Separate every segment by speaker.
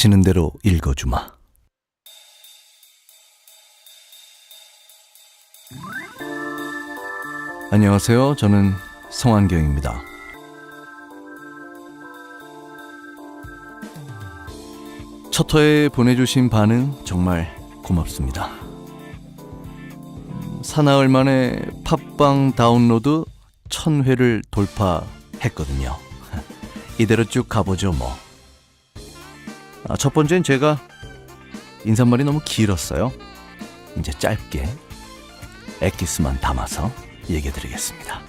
Speaker 1: 닥치는 대로 읽어주마. 안녕하세요. 저는 성환경입니다. 첫 회에 보내주신 반응 정말 고맙습니다. 사나흘 만에 팟빵 다운로드 1000회를 돌파했거든요. 이대로 쭉 가보죠 뭐. 첫 번째는 제가 인사말이 너무 길었어요. 이제 짧게 엑기스만 담아서 얘기해드리겠습니다.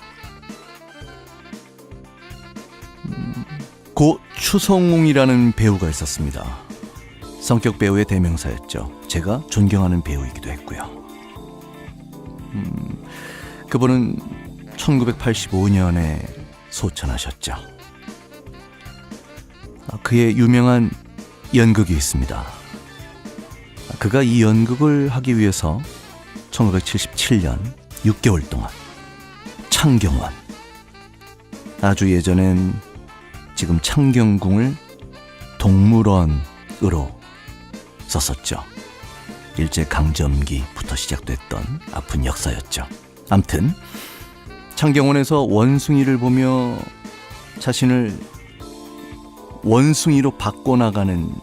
Speaker 1: 고 추성웅이라는 배우가 있었습니다. 성격 배우의 대명사였죠. 제가 존경하는 배우이기도 했고요. 그분은 1985년에 소천하셨죠. 그의 유명한 연극이 있습니다. 그가 이 연극을 하기 위해서 1977년 6개월 동안 창경원, 아주 예전엔 지금 창경궁을 동물원으로 썼었죠. 일제강점기부터 시작됐던 아픈 역사였죠. 암튼 창경원에서 원숭이를 보며 자신을 원숭이로 바꿔나가는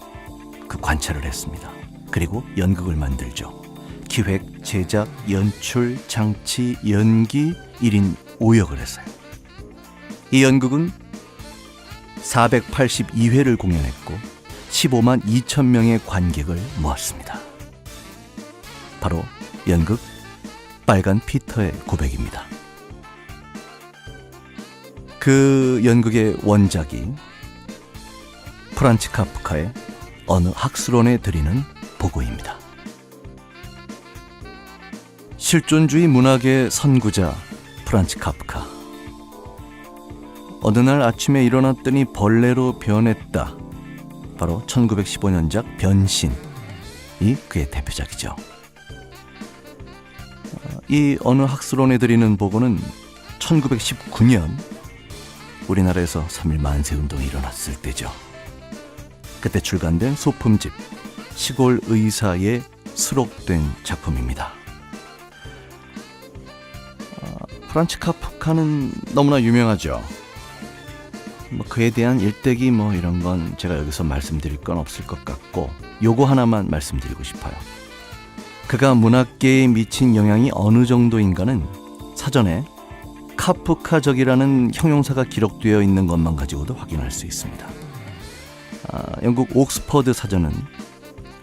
Speaker 1: 그 관찰을 했습니다. 그리고 연극을 만들죠. 기획, 제작, 연출, 장치, 연기 1인 5역을 했어요. 이 연극은 482회를 공연했고 15만 2천 명의 관객을 모았습니다. 바로 연극 빨간 피터의 고백입니다. 그 연극의 원작이 프란츠 카프카의 어느 학술원에 드리는 보고입니다. 실존주의 문학의 선구자 프란츠 카프카. 어느 날 아침에 일어났더니 벌레로 변했다. 바로 1915년작 변신이 그의 대표작이죠. 이 어느 학술원에 드리는 보고는 1919년 우리나라에서 3.1 만세운동이 일어났을 때죠. 그때 출간된 소품집 시골 의사에 수록된 작품입니다. 프란츠 카프카는 너무나 유명하죠. 그에 대한 일대기 이런 건 제가 여기서 말씀드릴 건 없을 것 같고, 요거 하나만 말씀드리고 싶어요. 그가 문학계에 미친 영향이 어느 정도인가는 사전에 카프카적이라는 형용사가 기록되어 있는 것만 가지고도 확인할 수 있습니다. 영국 옥스퍼드 사전은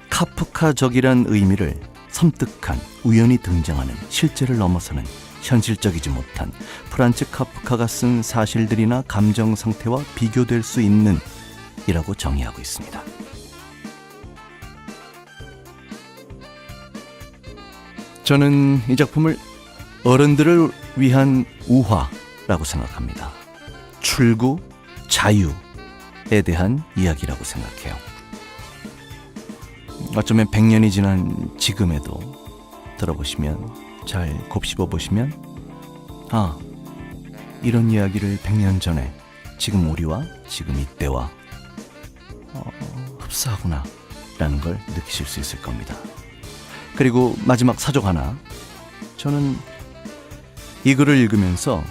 Speaker 1: 카프카적이란 의미를 섬뜩한, 우연히 등장하는, 실제를 넘어서는 현실적이지 못한 프란츠 카프카가 쓴 사실들이나 감정 상태와 비교될 수 있는 이라고 정의하고 있습니다. 저는 이 작품을 어른들을 위한 우화라고 생각합니다. 출구, 자유에 대한 이야기라고 생각해요. 어쩌면 100년이 지난 지금에도 들어보시면, 잘 곱씹어 보시면, 이런 이야기를 100년 전에 지금 우리와 지금 이때와 흡사하구나 라는 걸 느끼실 수 있을 겁니다. 그리고 마지막 사족 하나. 저는 이 글을 읽으면서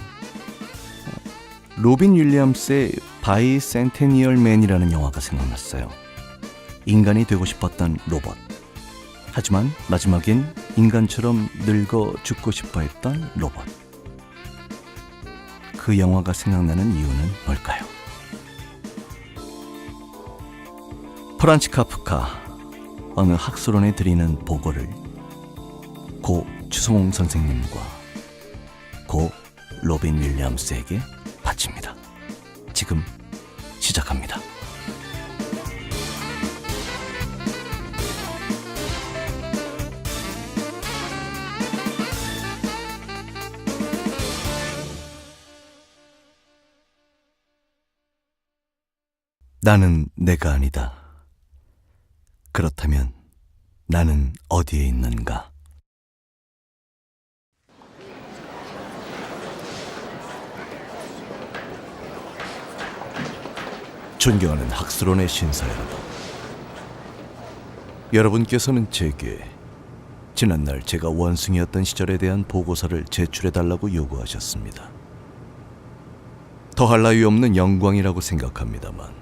Speaker 1: 로빈 윌리엄스의 바이센테니얼 맨이라는 영화가 생각났어요. 인간이 되고 싶었던 로봇, 하지만 마지막엔 인간처럼 늙어 죽고 싶어 했던 로봇. 그 영화가 생각나는 이유는 뭘까요? 프란츠 카프카 어느 학술원에 드리는 보고를 고 추성웅 선생님과 고 로빈 윌리엄스에게 바칩니다. 지금 시작합니다. 나는 내가 아니다. 그렇다면 나는 어디에 있는가? 존경하는 학술원의 신사 여러분, 여러분께서는 제게 지난날 제가 원숭이였던 시절에 대한 보고서를 제출해달라고 요구하셨습니다. 더할 나위 없는 영광이라고 생각합니다만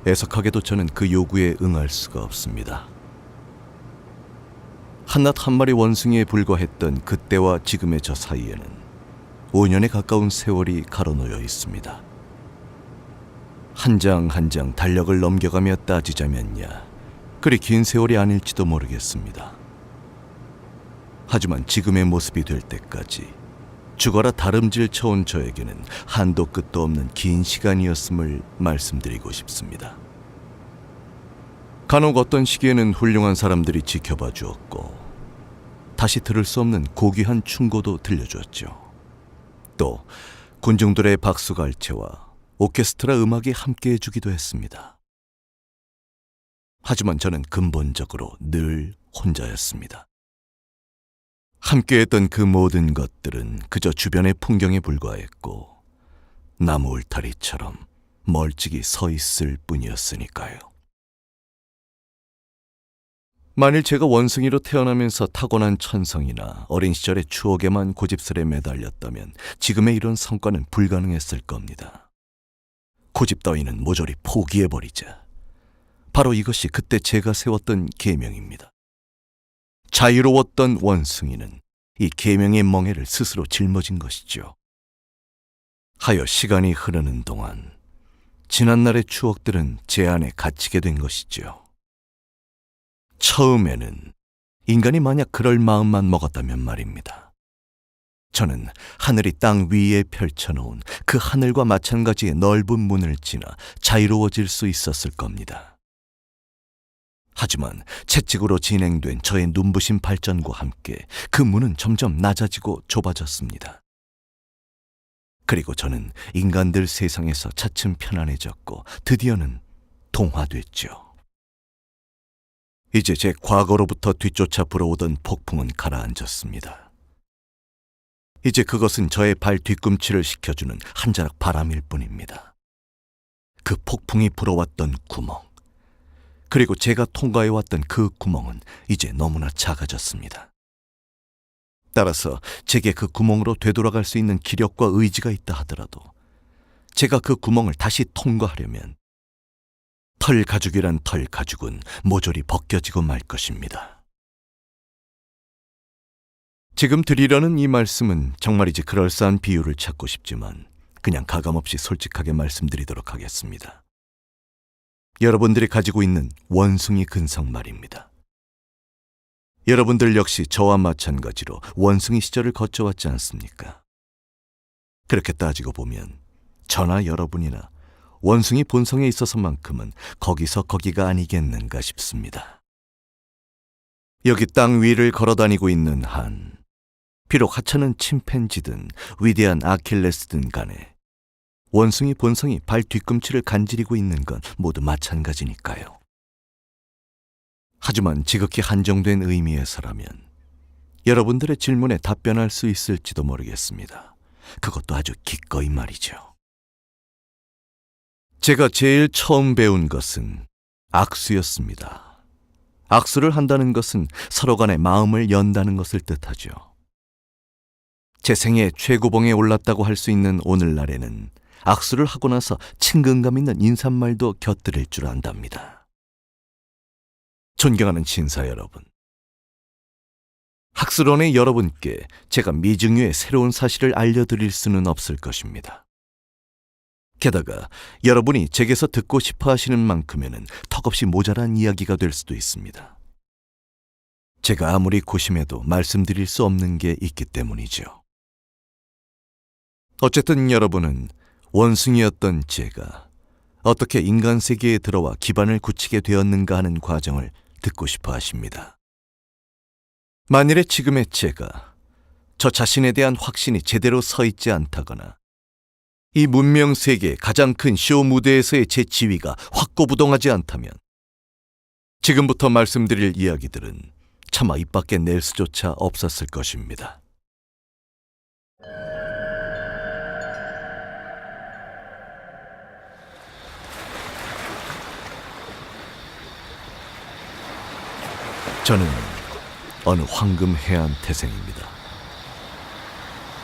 Speaker 1: 애석하게도 저는 그 요구에 응할 수가 없습니다. 한낱 한 마리 원숭이에 불과했던 그때와 지금의 저 사이에는 5년에 가까운 세월이 가로놓여 있습니다. 한 장 한 장 달력을 넘겨가며 따지자면야 그리 긴 세월이 아닐지도 모르겠습니다. 하지만 지금의 모습이 될 때까지 죽어라 다름질 쳐온 저에게는 한도 끝도 없는 긴 시간이었음을 말씀드리고 싶습니다. 간혹 어떤 시기에는 훌륭한 사람들이 지켜봐 주었고 다시 들을 수 없는 고귀한 충고도 들려주었죠. 또 군중들의 박수갈채와 오케스트라 음악이 함께해 주기도 했습니다. 하지만 저는 근본적으로 늘 혼자였습니다. 함께했던 그 모든 것들은 그저 주변의 풍경에 불과했고 나무 울타리처럼 멀찍이 서 있을 뿐이었으니까요. 만일 제가 원숭이로 태어나면서 타고난 천성이나 어린 시절의 추억에만 고집스레 매달렸다면 지금의 이런 성과는 불가능했을 겁니다. 고집 따위는 모조리 포기해버리자. 바로 이것이 그때 제가 세웠던 계명입니다. 자유로웠던 원숭이는 이 계명의 멍에를 스스로 짊어진 것이죠. 하여 시간이 흐르는 동안 지난날의 추억들은 제 안에 갇히게 된 것이죠. 처음에는 인간이 만약 그럴 마음만 먹었다면 말입니다. 저는 하늘이 땅 위에 펼쳐놓은 그 하늘과 마찬가지의 넓은 문을 지나 자유로워질 수 있었을 겁니다. 하지만 채찍으로 진행된 저의 눈부신 발전과 함께 그 문은 점점 낮아지고 좁아졌습니다. 그리고 저는 인간들 세상에서 차츰 편안해졌고 드디어는 동화됐죠. 이제 제 과거로부터 뒤쫓아 불어오던 폭풍은 가라앉았습니다. 이제 그것은 저의 발 뒤꿈치를 식혀주는 한 자락 바람일 뿐입니다. 그 폭풍이 불어왔던 구멍, 그리고 제가 통과해왔던 그 구멍은 이제 너무나 작아졌습니다. 따라서 제게 그 구멍으로 되돌아갈 수 있는 기력과 의지가 있다 하더라도 제가 그 구멍을 다시 통과하려면 털 가죽이란 털 가죽은 모조리 벗겨지고 말 것입니다. 지금 드리려는 이 말씀은 정말이지 그럴싸한 비유를 찾고 싶지만 그냥 가감없이 솔직하게 말씀드리도록 하겠습니다. 여러분들이 가지고 있는 원숭이 근성 말입니다. 여러분들 역시 저와 마찬가지로 원숭이 시절을 거쳐왔지 않습니까? 그렇게 따지고 보면 저나 여러분이나 원숭이 본성에 있어서만큼은 거기서 거기가 아니겠는가 싶습니다. 여기 땅 위를 걸어다니고 있는 한, 비록 하찮은 침팬지든 위대한 아킬레스든 간에 원숭이 본성이 발 뒤꿈치를 간지리고 있는 건 모두 마찬가지니까요. 하지만 지극히 한정된 의미에서라면 여러분들의 질문에 답변할 수 있을지도 모르겠습니다. 그것도 아주 기꺼이 말이죠. 제가 제일 처음 배운 것은 악수였습니다. 악수를 한다는 것은 서로 간의 마음을 연다는 것을 뜻하죠. 제 생애 최고봉에 올랐다고 할 수 있는 오늘날에는 악수를 하고 나서 친근감 있는 인사말도 곁들일 줄 안답니다. 존경하는 친사 여러분, 학술원의 여러분께 제가 미증유의 새로운 사실을 알려드릴 수는 없을 것입니다. 게다가 여러분이 제게서 듣고 싶어 하시는 만큼에는 턱없이 모자란 이야기가 될 수도 있습니다. 제가 아무리 고심해도 말씀드릴 수 없는 게 있기 때문이죠. 어쨌든 여러분은 원숭이였던 제가 어떻게 인간 세계에 들어와 기반을 굳히게 되었는가 하는 과정을 듣고 싶어 하십니다. 만일에 지금의 제가 저 자신에 대한 확신이 제대로 서 있지 않다거나 이 문명 세계의 가장 큰 쇼 무대에서의 제 지위가 확고부동하지 않다면 지금부터 말씀드릴 이야기들은 차마 입 밖에 낼 수조차 없었을 것입니다. 저는 어느 황금 해안 태생입니다.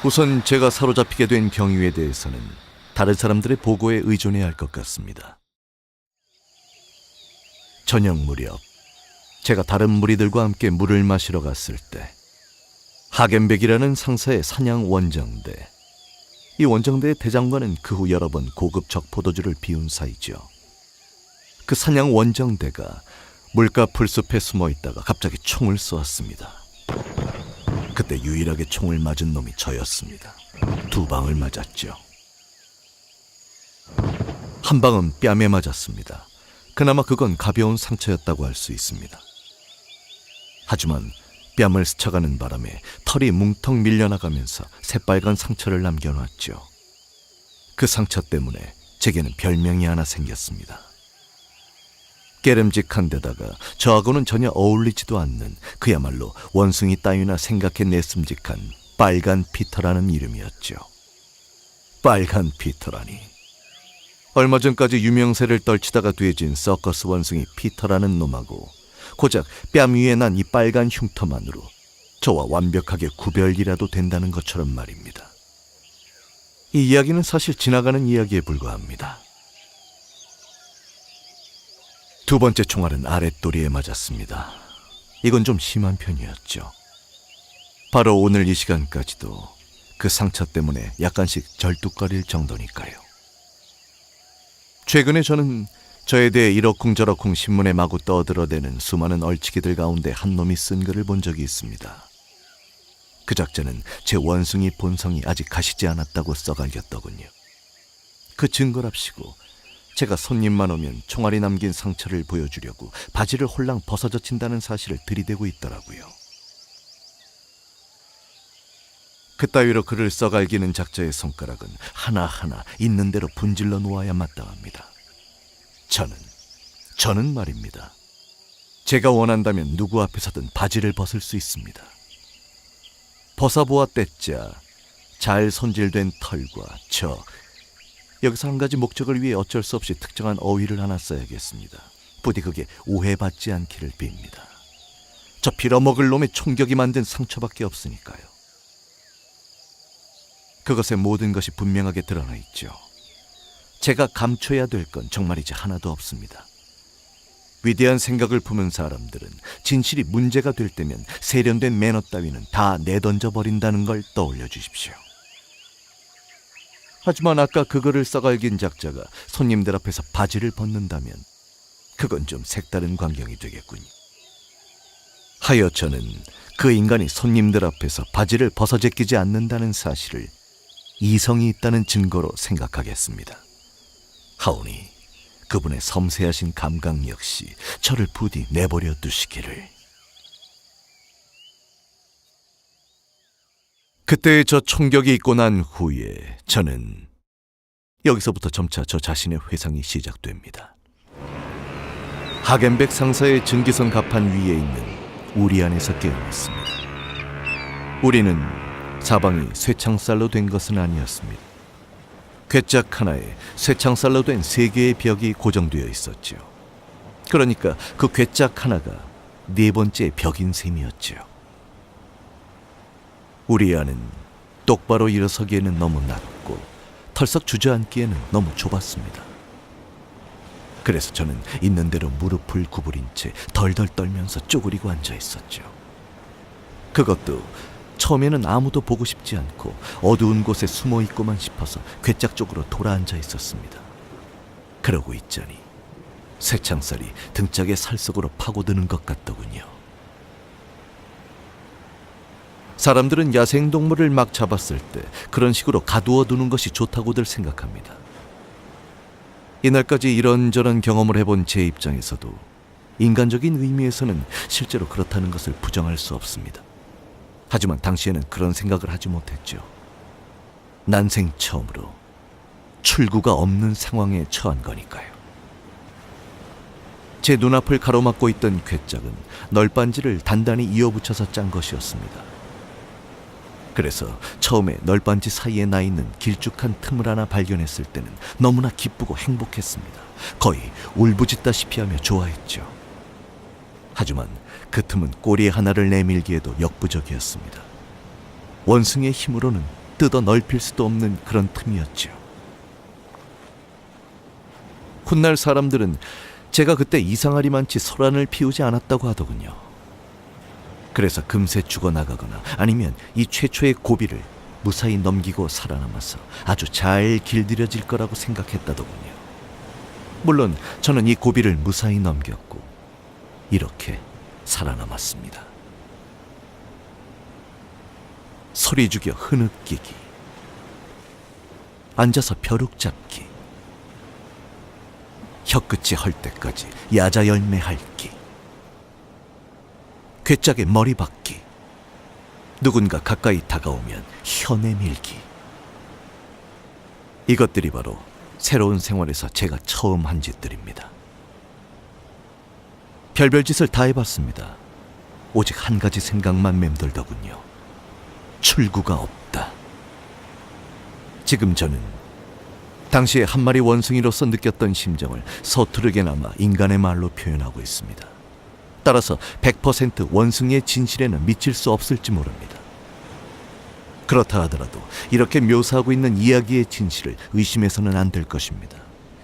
Speaker 1: 우선 제가 사로잡히게 된 경위에 대해서는 다른 사람들의 보고에 의존해야 할 것 같습니다. 저녁 무렵 제가 다른 무리들과 함께 물을 마시러 갔을 때 하겐백이라는 상사의 사냥 원정대, 이 원정대의 대장관은 그 후 여러 번 고급 적포도주를 비운 사이죠. 그 사냥 원정대가 물가 풀숲에 숨어 있다가 갑자기 총을 쏘았습니다. 그때 유일하게 총을 맞은 놈이 저였습니다. 2방을 맞았죠. 한 방은 뺨에 맞았습니다. 그나마 그건 가벼운 상처였다고 할 수 있습니다. 하지만 뺨을 스쳐가는 바람에 털이 뭉텅 밀려나가면서 새빨간 상처를 남겨놨죠. 그 상처 때문에 제게는 별명이 하나 생겼습니다. 깨름직한 데다가 저하고는 전혀 어울리지도 않는 그야말로 원숭이 따위나 생각해냈음직한 빨간 피터라는 이름이었죠. 빨간 피터라니. 얼마 전까지 유명세를 떨치다가 뒤진 서커스 원숭이 피터라는 놈하고 고작 뺨 위에 난 이 빨간 흉터만으로 저와 완벽하게 구별이라도 된다는 것처럼 말입니다. 이 이야기는 사실 지나가는 이야기에 불과합니다. 두 번째 총알은 아랫도리에 맞았습니다. 이건 좀 심한 편이었죠. 바로 오늘 이 시간까지도 그 상처 때문에 약간씩 절뚝거릴 정도니까요. 최근에 저는 저에 대해 이러쿵저러쿵 신문에 마구 떠들어대는 수많은 얼치기들 가운데 한 놈이 쓴 글을 본 적이 있습니다. 그 작자는 제 원숭이 본성이 아직 가시지 않았다고 써갈겼더군요. 그 증거랍시고 제가 손님만 오면 총알이 남긴 상처를 보여주려고 바지를 홀랑 벗어젖힌다는 사실을 들이대고 있더라고요. 그따위로 글을 써갈기는 작자의 손가락은 하나하나 있는 대로 분질러 놓아야 마땅합니다. 저는 말입니다. 제가 원한다면 누구 앞에서든 바지를 벗을 수 있습니다. 벗어보았댔자 잘 손질된 털과 여기서 한 가지 목적을 위해 어쩔 수 없이 특정한 어휘를 하나 써야겠습니다. 부디 그게 오해받지 않기를 빕니다. 저 빌어먹을 놈의 총격이 만든 상처밖에 없으니까요. 그것의 모든 것이 분명하게 드러나 있죠. 제가 감춰야 될 건 정말이지 하나도 없습니다. 위대한 생각을 품은 사람들은 진실이 문제가 될 때면 세련된 매너 따위는 다 내던져 버린다는 걸 떠올려 주십시오. 하지만 아까 그거를 써갈긴 작자가 손님들 앞에서 바지를 벗는다면 그건 좀 색다른 광경이 되겠군요. 하여 저는 그 인간이 손님들 앞에서 바지를 벗어제끼지 않는다는 사실을 이성이 있다는 증거로 생각하겠습니다. 하오니 그분의 섬세하신 감각 역시 저를 부디 내버려 두시기를. 그때의 저 총격이 있고 난 후에 저는 여기서부터 점차 저 자신의 회상이 시작됩니다. 하겐백 상사의 증기선 갑판 위에 있는 우리 안에서 깨어났습니다. 우리는 사방이 쇠창살로 된 것은 아니었습니다. 괴짝 하나에 쇠창살로 된 3개의 벽이 고정되어 있었죠. 그러니까 그 괴짝 하나가 4번째 벽인 셈이었죠. 우리 안은 똑바로 일어서기에는 너무 낮고 털썩 주저앉기에는 너무 좁았습니다. 그래서 저는 있는 대로 무릎을 구부린 채 덜덜 떨면서 쪼그리고 앉아 있었죠. 그것도 처음에는 아무도 보고 싶지 않고 어두운 곳에 숨어 있고만 싶어서 괴짝 쪽으로 돌아앉아 있었습니다. 그러고 있자니 쇠창살이 등짝에 살석으로 파고드는 것 같더군요. 사람들은 야생동물을 막 잡았을 때 그런 식으로 가두어 두는 것이 좋다고들 생각합니다. 이날까지 이런저런 경험을 해본 제 입장에서도 인간적인 의미에서는 실제로 그렇다는 것을 부정할 수 없습니다. 하지만 당시에는 그런 생각을 하지 못했죠. 난생 처음으로 출구가 없는 상황에 처한 거니까요. 제 눈앞을 가로막고 있던 괴짝은 널빤지를 단단히 이어붙여서 짠 것이었습니다. 그래서 처음에 널빤지 사이에 나 있는 길쭉한 틈을 하나 발견했을 때는 너무나 기쁘고 행복했습니다. 거의 울부짖다시피 하며 좋아했죠. 하지만 그 틈은 꼬리 하나를 내밀기에도 역부족이었습니다. 원숭이의 힘으로는 뜯어 넓힐 수도 없는 그런 틈이었죠. 훗날 사람들은 제가 그때 이상하리만치 소란을 피우지 않았다고 하더군요. 그래서 금세 죽어나가거나 아니면 이 최초의 고비를 무사히 넘기고 살아남아서 아주 잘 길들여질 거라고 생각했다더군요. 물론 저는 이 고비를 무사히 넘겼고 이렇게 살아남았습니다. 소리 죽여 흐느끼기, 앉아서 벼룩 잡기, 혀끝이 헐 때까지 야자 열매 핥기, 괴짝에 머리 박기, 누군가 가까이 다가오면 혀 내밀기. 이것들이 바로 새로운 생활에서 제가 처음 한 짓들입니다. 별별 짓을 다 해봤습니다. 오직 한 가지 생각만 맴돌더군요. 출구가 없다. 지금 저는 당시에 한 마리 원숭이로서 느꼈던 심정을 서투르게나마 인간의 말로 표현하고 있습니다. 따라서 100% 원숭이의 진실에는 미칠 수 없을지 모릅니다. 그렇다 하더라도 이렇게 묘사하고 있는 이야기의 진실을 의심해서는 안 될 것입니다.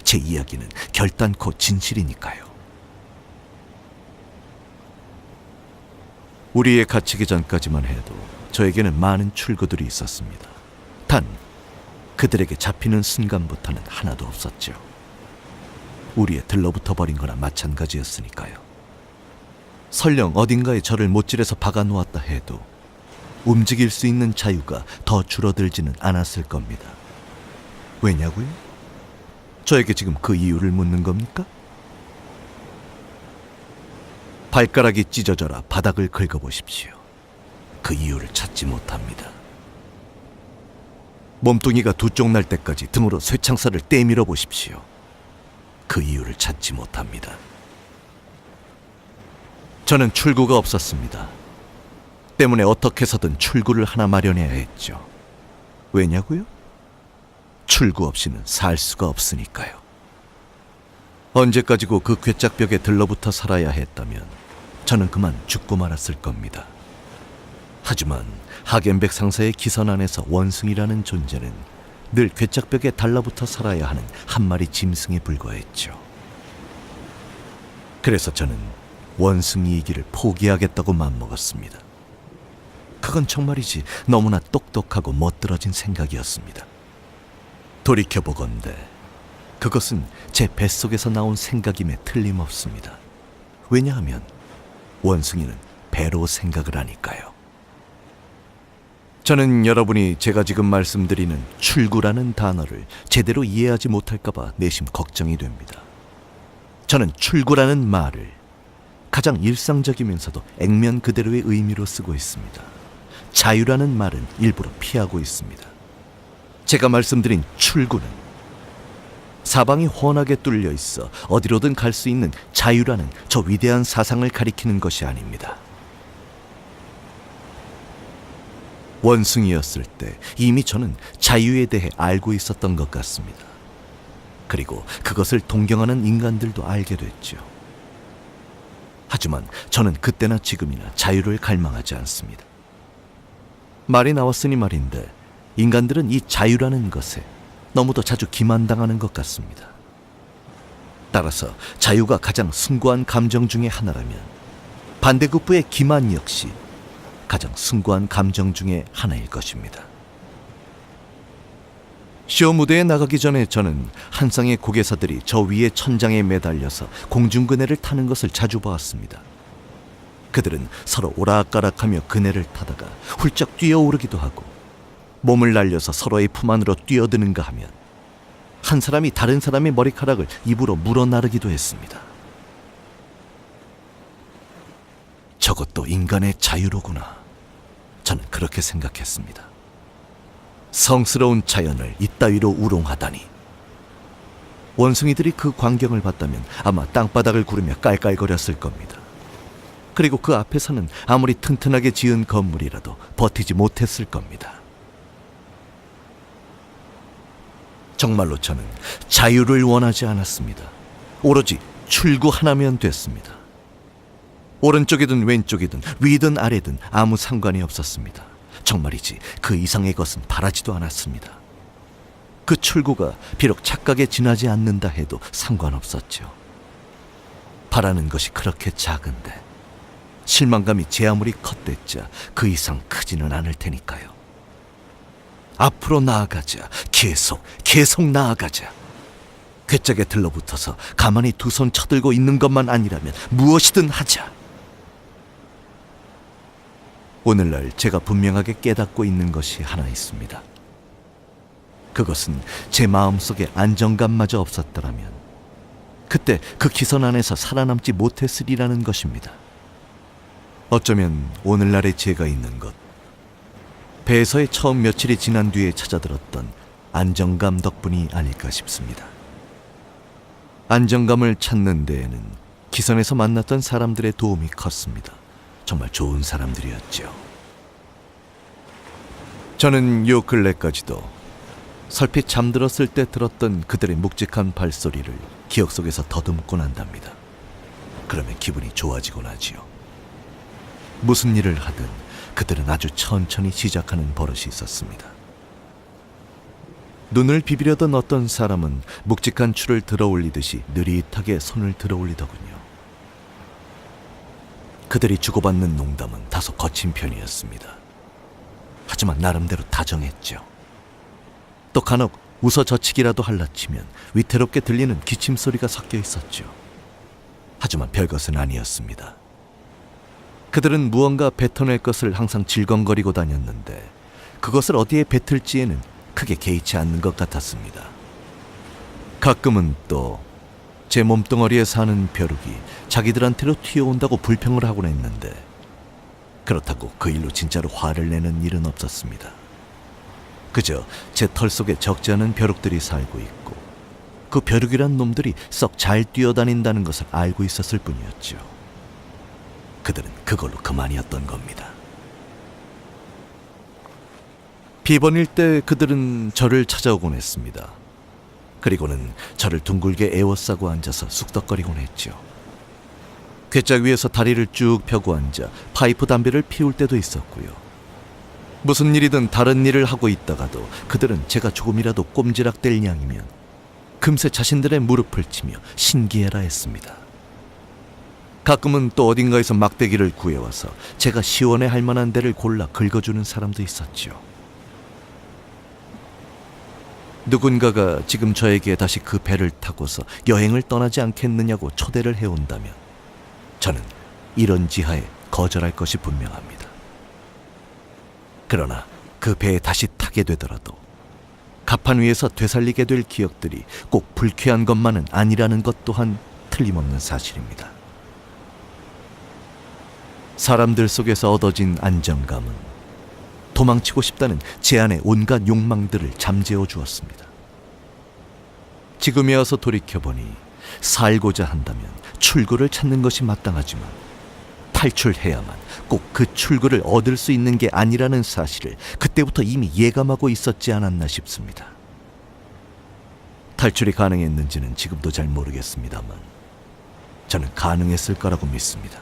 Speaker 1: 제 이야기는 결단코 진실이니까요. 우리에 갇히기 전까지만 해도 저에게는 많은 출구들이 있었습니다. 단 그들에게 잡히는 순간부터는 하나도 없었죠. 우리에 들러붙어 버린 거나 마찬가지였으니까요. 설령 어딘가에 저를 못질해서 박아놓았다 해도 움직일 수 있는 자유가 더 줄어들지는 않았을 겁니다. 왜냐고요? 저에게 지금 그 이유를 묻는 겁니까? 발가락이 찢어져라 바닥을 긁어보십시오. 그 이유를 찾지 못합니다. 몸뚱이가 두 쪽 날 때까지 등으로 쇠창살을 떼밀어 보십시오. 그 이유를 찾지 못합니다. 저는 출구가 없었습니다. 때문에 어떻게 해서든 출구를 하나 마련해야 했죠. 왜냐고요? 출구 없이는 살 수가 없으니까요. 언제까지고 그 괴짝벽에 들러붙어 살아야 했다면 저는 그만 죽고 말았을 겁니다. 하지만 하겐백 상사의 기선 안에서 원숭이라는 존재는 늘 괴짝벽에 달라붙어 살아야 하는 한 마리 짐승에 불과했죠. 그래서 저는 원숭이이기를 포기하겠다고 맘먹었습니다. 그건 정말이지 너무나 똑똑하고 멋들어진 생각이었습니다. 돌이켜보건대 그것은 제 뱃속에서 나온 생각임에 틀림없습니다. 왜냐하면 원숭이는 배로 생각을 하니까요. 저는 여러분이 제가 지금 말씀드리는 출구라는 단어를 제대로 이해하지 못할까봐 내심 걱정이 됩니다. 저는 출구라는 말을 가장 일상적이면서도 액면 그대로의 의미로 쓰고 있습니다. 자유라는 말은 일부러 피하고 있습니다. 제가 말씀드린 출구는 사방이 훤하게 뚫려 있어 어디로든 갈 수 있는 자유라는 저 위대한 사상을 가리키는 것이 아닙니다. 원숭이였을 때 이미 저는 자유에 대해 알고 있었던 것 같습니다. 그리고 그것을 동경하는 인간들도 알게 됐죠. 하지만 저는 그때나 지금이나 자유를 갈망하지 않습니다. 말이 나왔으니 말인데 인간들은 이 자유라는 것에 너무도 자주 기만당하는 것 같습니다. 따라서 자유가 가장 숭고한 감정 중에 하나라면 반대급부의 기만 역시 가장 숭고한 감정 중에 하나일 것입니다. 쇼 무대에 나가기 전에 저는 한 쌍의 고개사들이 저 위에 천장에 매달려서 공중그네를 타는 것을 자주 보았습니다. 그들은 서로 오락가락하며 그네를 타다가 훌쩍 뛰어오르기도 하고 몸을 날려서 서로의 품 안으로 뛰어드는가 하면 한 사람이 다른 사람의 머리카락을 입으로 물어나르기도 했습니다. 저것도 인간의 자유로구나. 저는 그렇게 생각했습니다. 성스러운 자연을 이따위로 우롱하다니. 원숭이들이 그 광경을 봤다면 아마 땅바닥을 구르며 깔깔거렸을 겁니다. 그리고 그 앞에서는 아무리 튼튼하게 지은 건물이라도 버티지 못했을 겁니다. 정말로 저는 자유를 원하지 않았습니다. 오로지 출구 하나면 됐습니다. 오른쪽이든 왼쪽이든 위든 아래든 아무 상관이 없었습니다. 정말이지 그 이상의 것은 바라지도 않았습니다. 그 출구가 비록 착각에 지나지 않는다 해도 상관없었죠. 바라는 것이 그렇게 작은데 실망감이 제 아무리 컸댔자 그 이상 크지는 않을 테니까요. 앞으로 나아가자. 계속 나아가자. 괴짝에 들러붙어서 가만히 두 손 쳐들고 있는 것만 아니라면 무엇이든 하자. 오늘날 제가 분명하게 깨닫고 있는 것이 하나 있습니다. 그것은 제 마음속에 안정감마저 없었더라면 그때 그 기선 안에서 살아남지 못했으리라는 것입니다. 어쩌면 오늘날의 제가 있는 것, 배에서의 처음 며칠이 지난 뒤에 찾아들었던 안정감 덕분이 아닐까 싶습니다. 안정감을 찾는 데에는 기선에서 만났던 사람들의 도움이 컸습니다. 정말 좋은 사람들이었죠. 저는 요 근래까지도 설핏 잠들었을 때 들었던 그들의 묵직한 발소리를 기억 속에서 더듬곤 한답니다. 그러면 기분이 좋아지곤 하지요. 무슨 일을 하든 그들은 아주 천천히 시작하는 버릇이 있었습니다. 눈을 비비려던 어떤 사람은 묵직한 추를 들어올리듯이 느릿하게 손을 들어올리더군요. 그들이 주고받는 농담은 다소 거친 편이었습니다. 하지만 나름대로 다정했죠. 또 간혹 웃어젖히기라도 할라치면 위태롭게 들리는 기침소리가 섞여 있었죠. 하지만 별것은 아니었습니다. 그들은 무언가 뱉어낼 것을 항상 질겅거리고 다녔는데 그것을 어디에 뱉을지에는 크게 개의치 않는 것 같았습니다. 가끔은 또 제 몸뚱어리에 사는 벼룩이 자기들한테로 튀어온다고 불평을 하곤 했는데 그렇다고 그 일로 진짜로 화를 내는 일은 없었습니다. 그저 제 털 속에 적지 않은 벼룩들이 살고 있고 그 벼룩이란 놈들이 썩 잘 뛰어다닌다는 것을 알고 있었을 뿐이었죠. 그들은 그걸로 그만이었던 겁니다. 비번일 때 그들은 저를 찾아오곤 했습니다. 그리고는 저를 둥글게 에워싸고 앉아서 쑥덕거리곤 했죠. 괴짝 위에서 다리를 쭉 펴고 앉아 파이프 담배를 피울 때도 있었고요. 무슨 일이든 다른 일을 하고 있다가도 그들은 제가 조금이라도 꼼지락될 양이면 금세 자신들의 무릎을 치며 신기해라 했습니다. 가끔은 또 어딘가에서 막대기를 구해와서 제가 시원해할 만한 데를 골라 긁어주는 사람도 있었죠. 누군가가 지금 저에게 다시 그 배를 타고서 여행을 떠나지 않겠느냐고 초대를 해온다면 저는 이런 지하에 거절할 것이 분명합니다. 그러나 그 배에 다시 타게 되더라도 갑판 위에서 되살리게 될 기억들이 꼭 불쾌한 것만은 아니라는 것 또한 틀림없는 사실입니다. 사람들 속에서 얻어진 안정감은 도망치고 싶다는 제 안의 온갖 욕망들을 잠재워 주었습니다. 지금에 와서 돌이켜보니 살고자 한다면 출구를 찾는 것이 마땅하지만 탈출해야만 꼭 그 출구를 얻을 수 있는 게 아니라는 사실을 그때부터 이미 예감하고 있었지 않았나 싶습니다. 탈출이 가능했는지는 지금도 잘 모르겠습니다만 저는 가능했을 거라고 믿습니다.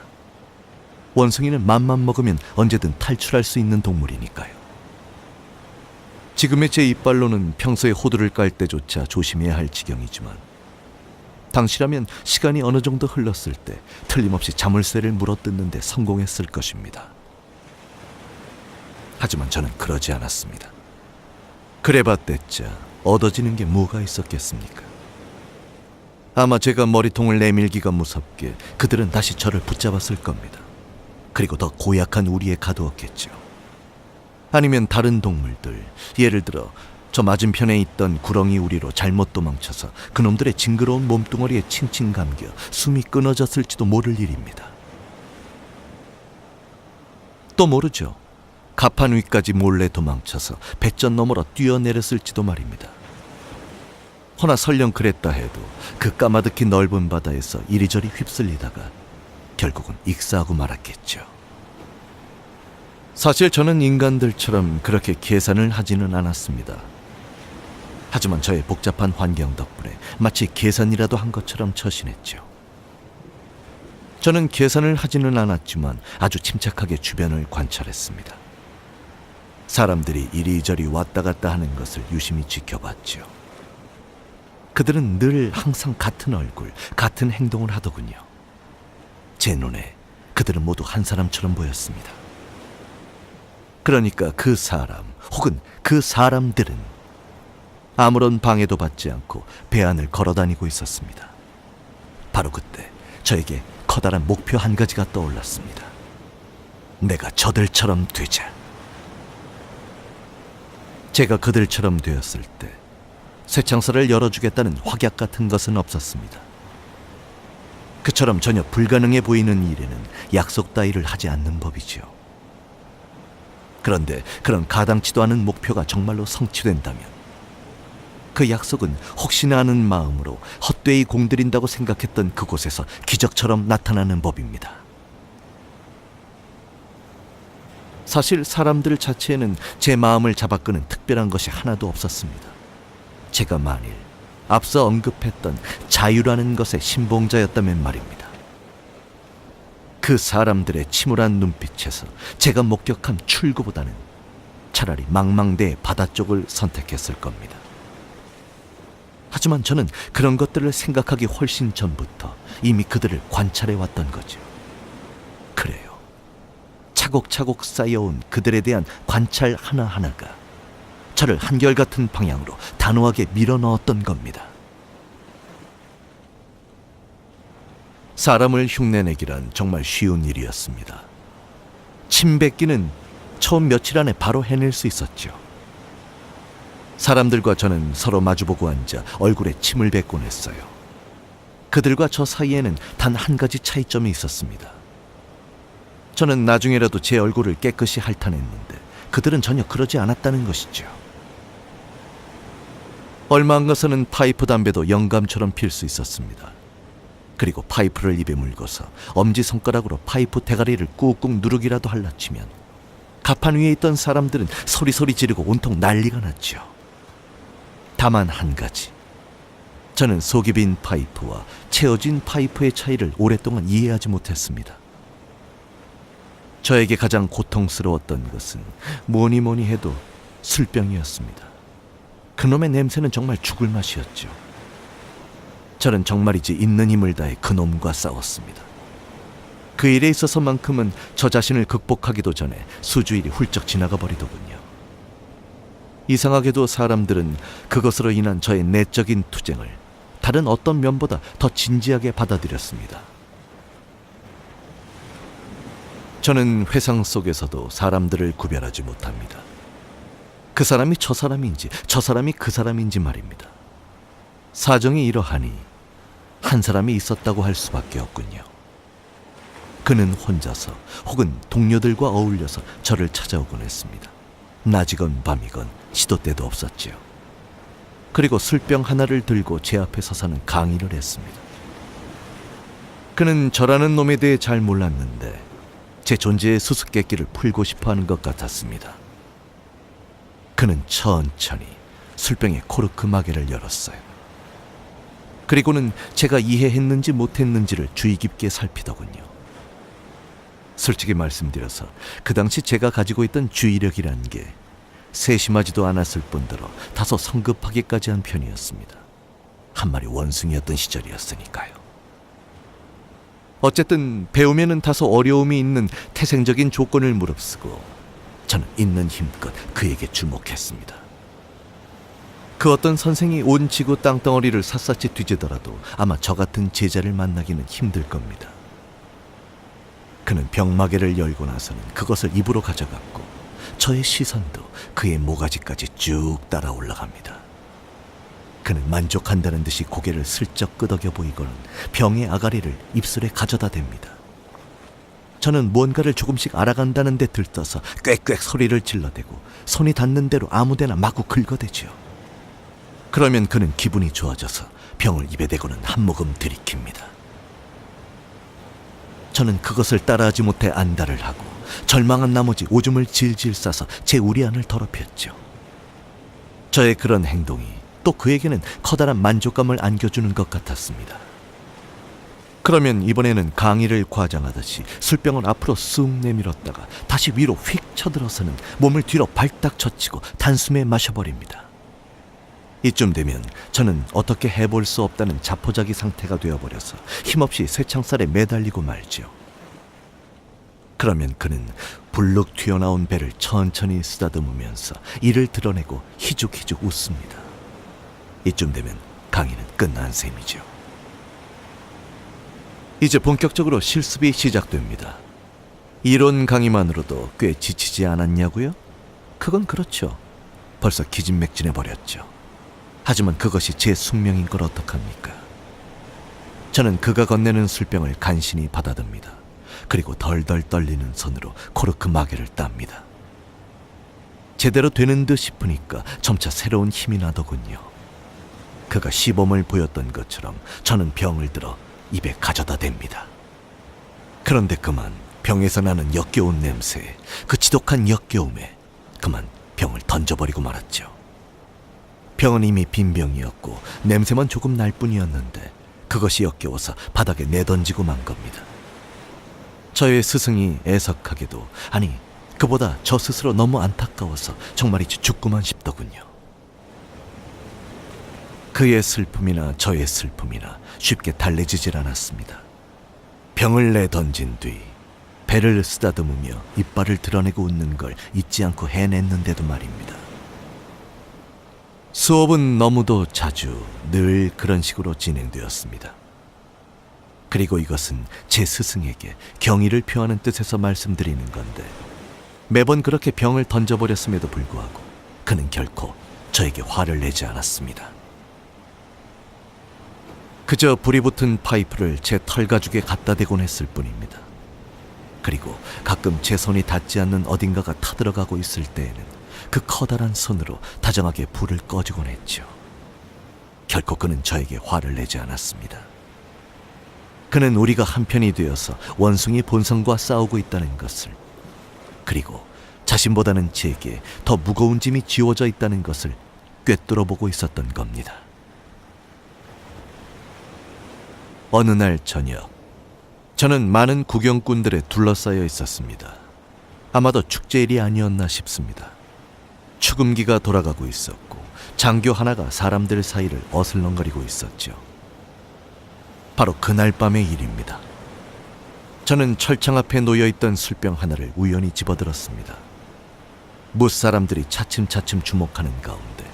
Speaker 1: 원숭이는 맘만 먹으면 언제든 탈출할 수 있는 동물이니까요. 지금의 제 이빨로는 평소에 호두를 깔 때조차 조심해야 할 지경이지만 당시라면 시간이 어느 정도 흘렀을 때 틀림없이 자물쇠를 물어뜯는 데 성공했을 것입니다. 하지만 저는 그러지 않았습니다. 그래봤댔자 얻어지는 게 뭐가 있었겠습니까? 아마 제가 머리통을 내밀기가 무섭게 그들은 다시 저를 붙잡았을 겁니다. 그리고 더 고약한 우리에 가두었겠죠. 아니면 다른 동물들, 예를 들어 저 맞은편에 있던 구렁이 우리로 잘못 도망쳐서 그놈들의 징그러운 몸뚱어리에 칭칭 감겨 숨이 끊어졌을지도 모를 일입니다. 또 모르죠. 갑판 위까지 몰래 도망쳐서 배전 너머로 뛰어내렸을지도 말입니다. 허나 설령 그랬다 해도 그 까마득히 넓은 바다에서 이리저리 휩쓸리다가 결국은 익사하고 말았겠죠. 사실 저는 인간들처럼 그렇게 계산을 하지는 않았습니다. 하지만 저의 복잡한 환경 덕분에 마치 계산이라도 한 것처럼 처신했죠. 저는 계산을 하지는 않았지만 아주 침착하게 주변을 관찰했습니다. 사람들이 이리저리 왔다 갔다 하는 것을 유심히 지켜봤지요. 그들은 늘 항상 같은 얼굴, 같은 행동을 하더군요. 제 눈에 그들은 모두 한 사람처럼 보였습니다. 그러니까 그 사람 혹은 그 사람들은 아무런 방해도 받지 않고 배 안을 걸어다니고 있었습니다. 바로 그때 저에게 커다란 목표 한 가지가 떠올랐습니다. 내가 저들처럼 되자. 제가 그들처럼 되었을 때 쇠창살을 열어주겠다는 확약 같은 것은 없었습니다. 그처럼 전혀 불가능해 보이는 일에는 약속 따위를 하지 않는 법이지요. 그런데 그런 가당치도 않은 목표가 정말로 성취된다면 그 약속은 혹시나 하는 마음으로 헛되이 공들인다고 생각했던 그곳에서 기적처럼 나타나는 법입니다. 사실 사람들 자체에는 제 마음을 잡아끄는 특별한 것이 하나도 없었습니다. 제가 만일 앞서 언급했던 자유라는 것의 신봉자였다면 말입니다. 그 사람들의 침울한 눈빛에서 제가 목격한 출구보다는 차라리 망망대해 바다 쪽을 선택했을 겁니다. 하지만 저는 그런 것들을 생각하기 훨씬 전부터 이미 그들을 관찰해왔던 거죠. 그래요. 차곡차곡 쌓여온 그들에 대한 관찰 하나하나가 저를 한결같은 방향으로 단호하게 밀어넣었던 겁니다. 사람을 흉내내기란 정말 쉬운 일이었습니다. 침 뱉기는 처음 며칠 안에 바로 해낼 수 있었죠. 사람들과 저는 서로 마주보고 앉아 얼굴에 침을 뱉곤 했어요. 그들과 저 사이에는 단 한 가지 차이점이 있었습니다. 저는 나중에라도 제 얼굴을 깨끗이 핥아냈는데 그들은 전혀 그러지 않았다는 것이죠. 얼마 안 가서는 파이프 담배도 영감처럼 필 수 있었습니다. 그리고 파이프를 입에 물고서 엄지손가락으로 파이프 대가리를 꾹꾹 누르기라도 할라치면 가판 위에 있던 사람들은 소리소리 지르고 온통 난리가 났죠. 다만 한 가지, 저는 속이 빈 파이프와 채워진 파이프의 차이를 오랫동안 이해하지 못했습니다. 저에게 가장 고통스러웠던 것은 뭐니 뭐니 해도 술병이었습니다. 그놈의 냄새는 정말 죽을 맛이었죠. 저는 정말이지 있는 힘을 다해 그놈과 싸웠습니다. 그 일에 있어서만큼은 저 자신을 극복하기도 전에 수주일이 훌쩍 지나가 버리더군요. 이상하게도 사람들은 그것으로 인한 저의 내적인 투쟁을 다른 어떤 면보다 더 진지하게 받아들였습니다. 저는 회상 속에서도 사람들을 구별하지 못합니다. 그 사람이 저 사람인지 저 사람이 그 사람인지 말입니다. 사정이 이러하니 한 사람이 있었다고 할 수밖에 없군요. 그는 혼자서 혹은 동료들과 어울려서 저를 찾아오곤 했습니다. 낮이건 밤이건 시도 때도 없었지요. 그리고 술병 하나를 들고 제 앞에 서서는 강의를 했습니다. 그는 저라는 놈에 대해 잘 몰랐는데 제 존재의 수수께끼를 풀고 싶어하는 것 같았습니다. 그는 천천히 술병의 코르크 마개를 열었어요. 그리고는 제가 이해했는지 못했는지를 주의 깊게 살피더군요. 솔직히 말씀드려서 그 당시 제가 가지고 있던 주의력이란 게 세심하지도 않았을 뿐더러 다소 성급하기까지 한 편이었습니다. 한 마리 원숭이였던 시절이었으니까요. 어쨌든 배우면은 다소 어려움이 있는 태생적인 조건을 무릅쓰고 저는 있는 힘껏 그에게 주목했습니다. 그 어떤 선생이 온 지구 땅덩어리를 샅샅이 뒤지더라도 아마 저 같은 제자를 만나기는 힘들 겁니다. 그는 병마개를 열고 나서는 그것을 입으로 가져갔고 저의 시선도 그의 모가지까지 쭉 따라 올라갑니다. 그는 만족한다는 듯이 고개를 슬쩍 끄덕여 보이고는 병의 아가리를 입술에 가져다 댑니다. 저는 뭔가를 조금씩 알아간다는 데 들떠서 꽥꽥 소리를 질러대고 손이 닿는 대로 아무데나 마구 긁어대죠. 그러면 그는 기분이 좋아져서 병을 입에 대고는 한 모금 들이킵니다. 저는 그것을 따라하지 못해 안달을 하고 절망한 나머지 오줌을 질질 싸서 제 우리 안을 더럽혔죠. 저의 그런 행동이 또 그에게는 커다란 만족감을 안겨주는 것 같았습니다. 그러면 이번에는 강의를 과장하듯이 술병을 앞으로 쑥 내밀었다가 다시 위로 휙 쳐들어서는 몸을 뒤로 발딱 젖히고 단숨에 마셔버립니다. 이쯤 되면 저는 어떻게 해볼 수 없다는 자포자기 상태가 되어버려서 힘없이 쇠창살에 매달리고 말죠. 그러면 그는 불룩 튀어나온 배를 천천히 쓰다듬으면서 이를 드러내고 희죽희죽 웃습니다. 이쯤 되면 강의는 끝난 셈이죠. 이제 본격적으로 실습이 시작됩니다. 이론 강의만으로도 꽤 지치지 않았냐고요? 그건 그렇죠. 벌써 기진맥진해 버렸죠. 하지만 그것이 제 숙명인 걸 어떡합니까? 저는 그가 건네는 술병을 간신히 받아듭니다. 그리고 덜덜 떨리는 손으로 코르크 마개를 땁니다. 제대로 되는 듯 싶으니까 점차 새로운 힘이 나더군요. 그가 시범을 보였던 것처럼 저는 병을 들어 입에 가져다 댑니다. 그런데 그만 병에서 나는 역겨운 냄새에, 그 지독한 역겨움에 그만 병을 던져버리고 말았죠. 병은 이미 빈 병이었고 냄새만 조금 날 뿐이었는데 그것이 역겨워서 바닥에 내던지고 만 겁니다. 저의 스승이 애석하게도, 아니 그보다 저 스스로 너무 안타까워서 정말이지 죽구만 싶더군요. 그의 슬픔이나 저의 슬픔이나 쉽게 달래지질 않았습니다. 병을 내던진 뒤 배를 쓰다듬으며 이빨을 드러내고 웃는 걸 잊지 않고 해냈는데도 말입니다. 수업은 너무도 자주 늘 그런 식으로 진행되었습니다. 그리고 이것은 제 스승에게 경의를 표하는 뜻에서 말씀드리는 건데, 매번 그렇게 병을 던져버렸음에도 불구하고 그는 결코 저에게 화를 내지 않았습니다. 그저 불이 붙은 파이프를 제 털가죽에 갖다 대곤 했을 뿐입니다. 그리고 가끔 제 손이 닿지 않는 어딘가가 타들어가고 있을 때에는 그 커다란 손으로 다정하게 불을 꺼주곤 했죠. 결코 그는 저에게 화를 내지 않았습니다. 그는 우리가 한편이 되어서 원숭이 본성과 싸우고 있다는 것을, 그리고 자신보다는 제게 더 무거운 짐이 지워져 있다는 것을 꿰뚫어보고 있었던 겁니다. 어느 날 저녁, 저는 많은 구경꾼들에 둘러싸여 있었습니다. 아마도 축제일이 아니었나 싶습니다. 추금기가 돌아가고 있었고 장교 하나가 사람들 사이를 어슬렁거리고 있었죠. 바로 그날 밤의 일입니다. 저는 철창 앞에 놓여있던 술병 하나를 우연히 집어들었습니다. 무사람들이 차츰차츰 주목하는 가운데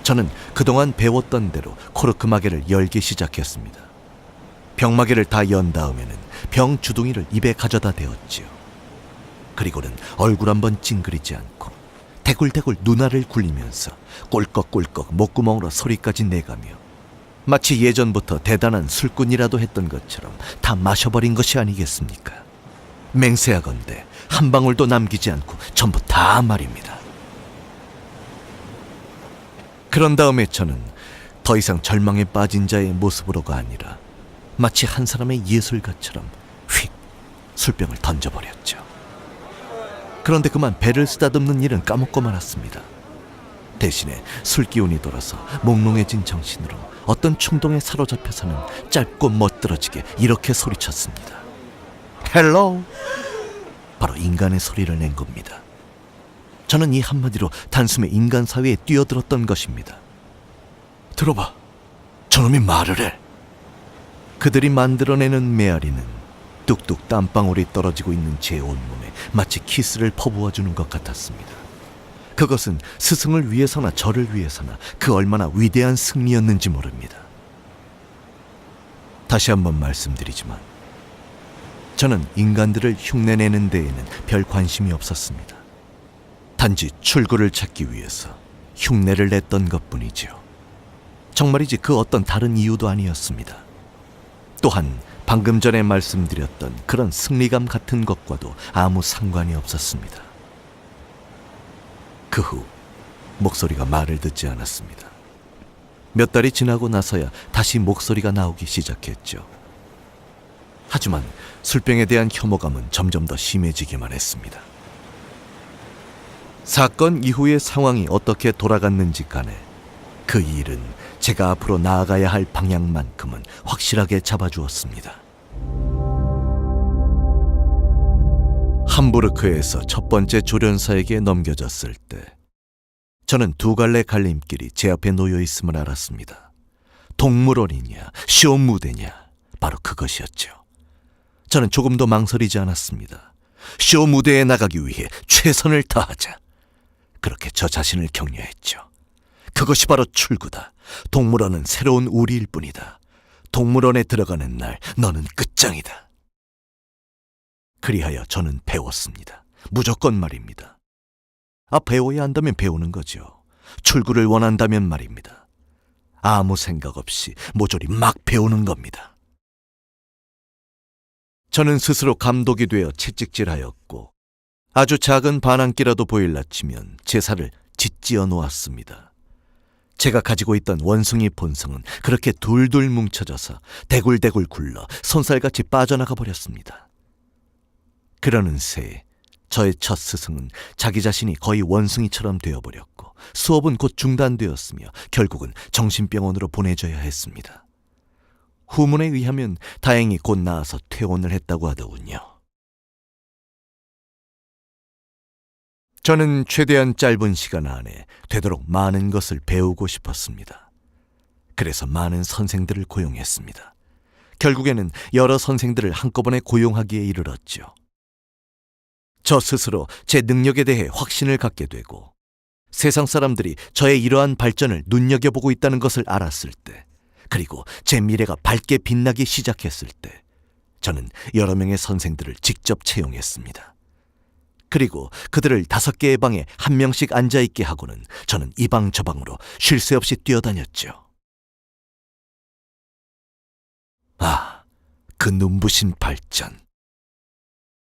Speaker 1: 저는 그동안 배웠던 대로 코르크 마개를 열기 시작했습니다. 병마개를 다 연 다음에는 병 주둥이를 입에 가져다 대었지요. 그리고는 얼굴 한번 찡그리지 않고 대굴대굴 눈알을 굴리면서 꼴꺽꼴꺽 목구멍으로 소리까지 내가며 마치 예전부터 대단한 술꾼이라도 했던 것처럼 다 마셔버린 것이 아니겠습니까? 맹세하건대 한 방울도 남기지 않고 전부 다 말입니다. 그런 다음에 저는 더 이상 절망에 빠진 자의 모습으로가 아니라 마치 한 사람의 예술가처럼 휙 술병을 던져버렸죠. 그런데 그만 배를 쓰다듬는 일은 까먹고 말았습니다. 대신에 술기운이 돌아서 몽롱해진 정신으로 어떤 충동에 사로잡혀서는 짧고 멋들어지게 이렇게 소리쳤습니다. 헬로우! 바로 인간의 소리를 낸 겁니다. 저는 이 한마디로 단숨에 인간 사회에 뛰어들었던 것입니다. 들어봐, 저놈이 말을 해. 그들이 만들어내는 메아리는 뚝뚝 땀방울이 떨어지고 있는 제 온몸에 마치 키스를 퍼부어주는 것 같았습니다. 그것은 스승을 위해서나 저를 위해서나 그 얼마나 위대한 승리였는지 모릅니다. 다시 한번 말씀드리지만 저는 인간들을 흉내내는 데에는 별 관심이 없었습니다. 단지 출구를 찾기 위해서 흉내를 냈던 것뿐이지요. 정말이지 그 어떤 다른 이유도 아니었습니다. 또한 방금 전에 말씀드렸던 그런 승리감 같은 것과도 아무 상관이 없었습니다. 그 후 목소리가 말을 듣지 않았습니다. 몇 달이 지나고 나서야 다시 목소리가 나오기 시작했죠. 하지만 술병에 대한 혐오감은 점점 더 심해지기만 했습니다. 사건 이후의 상황이 어떻게 돌아갔는지 간에 그 일은 제가 앞으로 나아가야 할 방향만큼은 확실하게 잡아주었습니다. 함부르크에서 첫 번째 조련사에게 넘겨졌을 때 저는 두 갈래 갈림길이 제 앞에 놓여 있음을 알았습니다. 동물원이냐 쇼 무대냐, 바로 그것이었죠. 저는 조금도 망설이지 않았습니다. 쇼 무대에 나가기 위해 최선을 다하자, 그렇게 저 자신을 격려했죠. 그것이 바로 출구다. 동물원은 새로운 우리일 뿐이다. 동물원에 들어가는 날 너는 끝장이다. 그리하여 저는 배웠습니다. 무조건 말입니다. 배워야 한다면 배우는 거죠. 출구를 원한다면 말입니다. 아무 생각 없이 모조리 막 배우는 겁니다. 저는 스스로 감독이 되어 채찍질하였고, 아주 작은 반항기라도 보일라 치면 제 살을 짓지어 놓았습니다. 제가 가지고 있던 원숭이 본성은 그렇게 둘둘 뭉쳐져서 대굴대굴 굴러 손살같이 빠져나가 버렸습니다. 그러는 새에 저의 첫 스승은 자기 자신이 거의 원숭이처럼 되어버렸고, 수업은 곧 중단되었으며 결국은 정신병원으로 보내져야 했습니다. 후문에 의하면 다행히 곧 나아서 퇴원을 했다고 하더군요. 저는 최대한 짧은 시간 안에 되도록 많은 것을 배우고 싶었습니다. 그래서 많은 선생들을 고용했습니다. 결국에는 여러 선생들을 한꺼번에 고용하기에 이르렀죠. 저 스스로 제 능력에 대해 확신을 갖게 되고, 세상 사람들이 저의 이러한 발전을 눈여겨보고 있다는 것을 알았을 때, 그리고 제 미래가 밝게 빛나기 시작했을 때, 저는 여러 명의 선생들을 직접 채용했습니다. 그리고 그들을 5개의 방에 한 명씩 앉아있게 하고는 저는 이 방 저 방으로 쉴 새 없이 뛰어다녔죠. 그 눈부신 발전.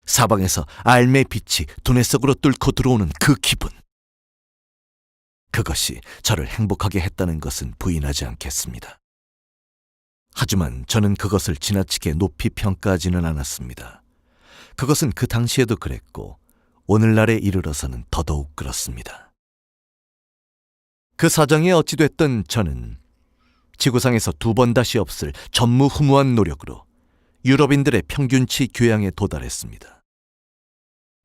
Speaker 1: 사방에서 알매 빛이 두뇌 속으로 뚫고 들어오는 그 기분. 그것이 저를 행복하게 했다는 것은 부인하지 않겠습니다. 하지만 저는 그것을 지나치게 높이 평가하지는 않았습니다. 그것은 그 당시에도 그랬고 오늘날에 이르러서는 더더욱 그렇습니다. 그 사정이 어찌됐든 저는 지구상에서 2번 다시 없을 전무후무한 노력으로 유럽인들의 평균치 교양에 도달했습니다.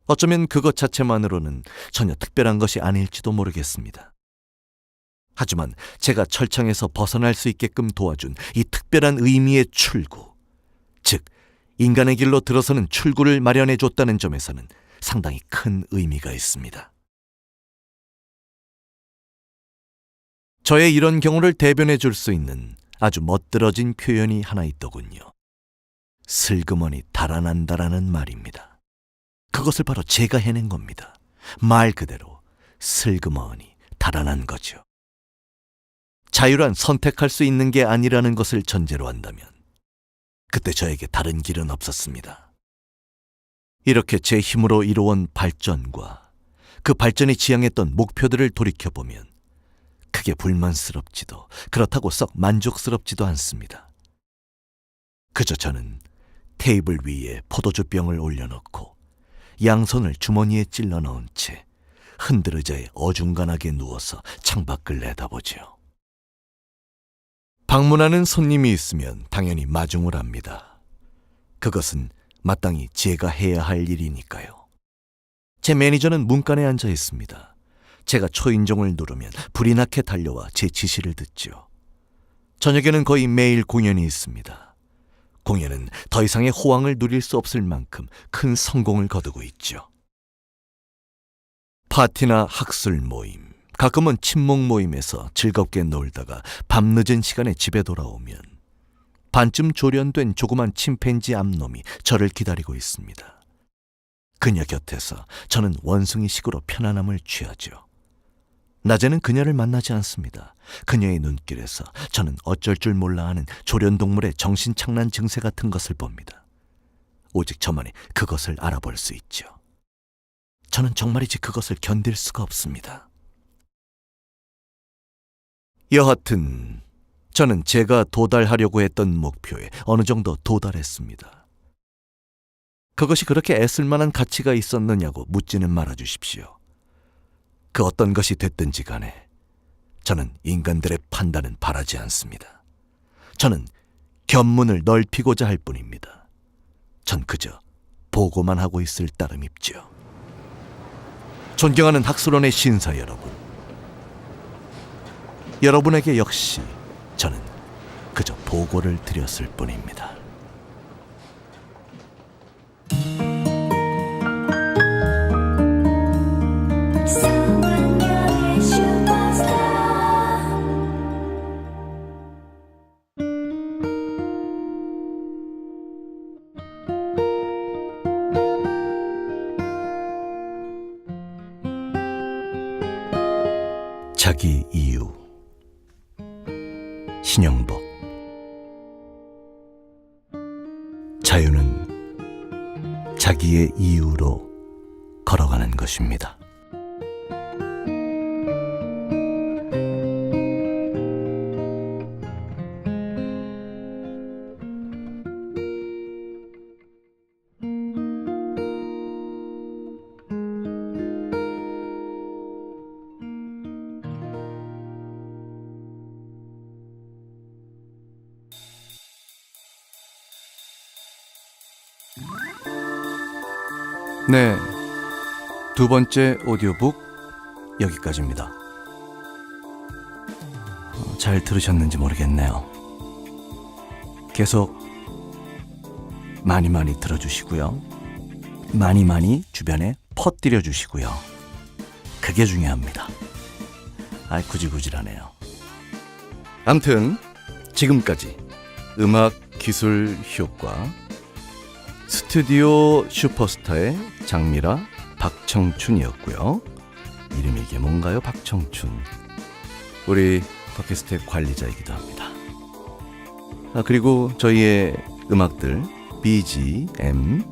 Speaker 1: 어쩌면 그것 자체만으로는 전혀 특별한 것이 아닐지도 모르겠습니다. 하지만 제가 철창에서 벗어날 수 있게끔 도와준 이 특별한 의미의 출구, 즉 인간의 길로 들어서는 출구를 마련해 줬다는 점에서는 상당히 큰 의미가 있습니다. 저의 이런 경우를 대변해 줄 수 있는 아주 멋들어진 표현이 하나 있더군요. 슬그머니 달아난다라는 말입니다. 그것을 바로 제가 해낸 겁니다. 말 그대로 슬그머니 달아난 거죠. 자유란 선택할 수 있는 게 아니라는 것을 전제로 한다면 그때 저에게 다른 길은 없었습니다. 이렇게 제 힘으로 이루어온 발전과 그 발전이 지향했던 목표들을 돌이켜보면 크게 불만스럽지도 그렇다고 썩 만족스럽지도 않습니다. 그저 저는 테이블 위에 포도주병을 올려놓고 양손을 주머니에 찔러 넣은 채 흔들 의자에 어중간하게 누워서 창밖을 내다보죠. 방문하는 손님이 있으면 당연히 마중을 합니다. 그것은 마땅히 제가 해야 할 일이니까요. 제 매니저는 문간에 앉아 있습니다. 제가 초인종을 누르면 불이 나게 달려와 제 지시를 듣죠. 저녁에는 거의 매일 공연이 있습니다. 공연은 더 이상의 호황을 누릴 수 없을 만큼 큰 성공을 거두고 있죠. 파티나 학술 모임, 가끔은 친목 모임에서 즐겁게 놀다가 밤늦은 시간에 집에 돌아오면 반쯤 조련된 조그만 침팬지 암놈이 저를 기다리고 있습니다. 그녀 곁에서 저는 원숭이식으로 편안함을 취하죠. 낮에는 그녀를 만나지 않습니다. 그녀의 눈길에서 저는 어쩔 줄 몰라 하는 조련동물의 정신착란 증세 같은 것을 봅니다. 오직 저만이 그것을 알아볼 수 있죠. 저는 정말이지 그것을 견딜 수가 없습니다. 여하튼 저는 제가 도달하려고 했던 목표에 어느 정도 도달했습니다. 그것이 그렇게 애쓸 만한 가치가 있었느냐고 묻지는 말아주십시오. 그 어떤 것이 됐든지 간에 저는 인간들의 판단은 바라지 않습니다. 저는 견문을 넓히고자 할 뿐입니다. 전 그저 보고만 하고 있을 따름입지요. 존경하는 학술원의 신사 여러분, 여러분에게 역시 저는 그저 보고를 드렸을 뿐입니다. 자기 이유. 신영복. 자유는 자기의 이유로 걸어가는 것입니다. 네, 두 번째 오디오북 여기까지입니다. 잘 들으셨는지 모르겠네요. 계속 많이 들어주시고요. 많이 주변에 퍼뜨려 주시고요. 그게 중요합니다. 구질구질하네요. 암튼 지금까지 음악 기술 효과 스튜디오 슈퍼스타의 장미라 박청춘이었고요. 이름이 이게 뭔가요? 박청춘. 우리 팟캐스트의 관리자이기도 합니다. 그리고 저희의 음악들 BGM,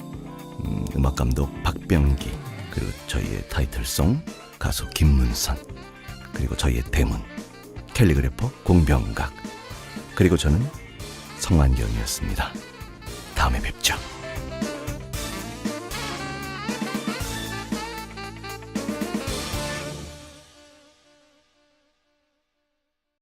Speaker 1: 음악감독 박병기, 그리고 저희의 타이틀송 가수 김문선, 그리고 저희의 대문 캘리그래퍼 공병각, 그리고 저는 성완경이었습니다.